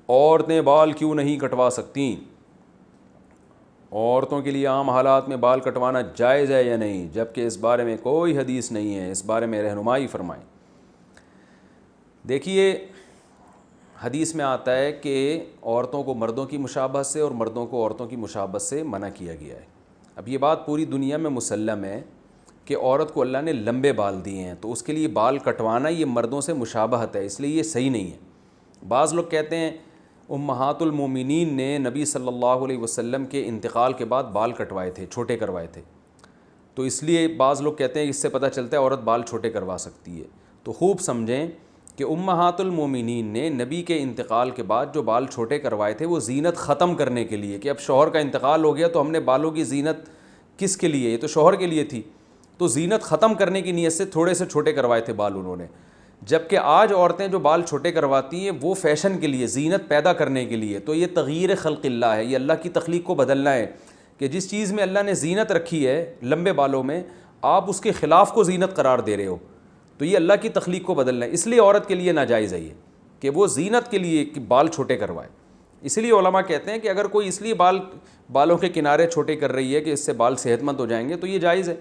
عورتیں بال کیوں نہیں کٹوا سکتیں؟ عورتوں کے لیے عام حالات میں بال کٹوانا جائز ہے یا نہیں، جبکہ اس بارے میں کوئی حدیث نہیں ہے، اس بارے میں رہنمائی فرمائیں۔ دیکھیے، حدیث میں آتا ہے کہ عورتوں کو مردوں کی مشابہت سے اور مردوں کو عورتوں کی مشابہت سے منع کیا گیا ہے۔ اب یہ بات پوری دنیا میں مسلم ہے کہ عورت کو اللہ نے لمبے بال دیے ہیں، تو اس کے لیے بال کٹوانا یہ مردوں سے مشابہت ہے، اس لیے یہ صحیح نہیں ہے۔ بعض لوگ کہتے ہیں امہات المومنین نے نبی صلی اللہ علیہ وسلم کے انتقال کے بعد بال کٹوائے تھے، چھوٹے کروائے تھے، تو اس لیے بعض لوگ کہتے ہیں اس سے پتہ چلتا ہے عورت بال چھوٹے کروا سکتی ہے۔ تو خوب سمجھیں کہ امہات المومنین نے نبی کے انتقال کے بعد جو بال چھوٹے کروائے تھے وہ زینت ختم کرنے کے لیے، کہ اب شوہر کا انتقال ہو گیا تو ہم نے بالوں کی زینت کس کے لیے، یہ تو شوہر کے لیے تھی، تو زینت ختم کرنے کی نیت سے تھوڑے سے چھوٹے کروائے تھے بال انہوں نے۔ جبکہ آج عورتیں جو بال چھوٹے کرواتی ہیں وہ فیشن کے لیے، زینت پیدا کرنے کے لیے، تو یہ تغییر خلق اللہ ہے، یہ اللہ کی تخلیق کو بدلنا ہے، کہ جس چیز میں اللہ نے زینت رکھی ہے لمبے بالوں میں، آپ اس کے خلاف کو زینت قرار دے رہے ہو، تو یہ اللہ کی تخلیق کو بدلنا ہے۔ اس لیے عورت کے لیے ناجائز ہے یہ کہ وہ زینت کے لیے بال چھوٹے کروائے۔ اس لیے علماء کہتے ہیں کہ اگر کوئی اس لیے بالوں کے کنارے چھوٹے کر رہی ہے کہ اس سے بال صحت مند ہو جائیں گے تو یہ جائز ہے۔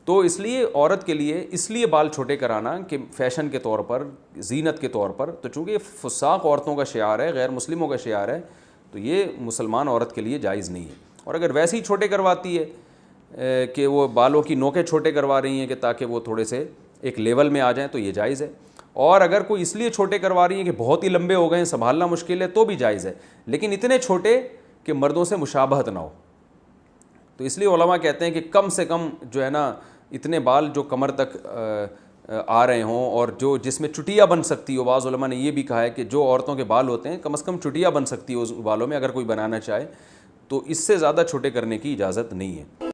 تو اس لیے عورت کے لیے اس لیے بال چھوٹے کرانا کہ فیشن کے طور پر، زینت کے طور پر، تو چونکہ یہ فساق عورتوں کا شعار ہے، غیر مسلموں کا شعار ہے، تو یہ مسلمان عورت کے لیے جائز نہیں ہے۔ اور اگر ویسے ہی چھوٹے کرواتی ہے کہ وہ بالوں کی نوکیں چھوٹے کروا رہی ہیں کہ تاکہ وہ تھوڑے سے ایک لیول میں آ جائیں، تو یہ جائز ہے۔ اور اگر کوئی اس لیے چھوٹے کروا رہی ہیں کہ بہت ہی لمبے ہو گئے ہیں، سنبھالنا مشکل ہے، تو بھی جائز ہے، لیکن اتنے چھوٹے کہ مردوں سے مشابہت نہ ہو۔ تو اس لیے علماء کہتے ہیں کہ کم سے کم جو ہے نا اتنے بال جو کمر تک آ رہے ہوں اور جو جس میں چٹیا بن سکتی ہو، بعض علماء نے یہ بھی کہا ہے کہ جو عورتوں کے بال ہوتے ہیں کم از کم چٹیا بن سکتی ہو اس بالوں میں، اگر کوئی بنانا چاہے، تو اس سے زیادہ چھوٹے کرنے کی اجازت نہیں ہے۔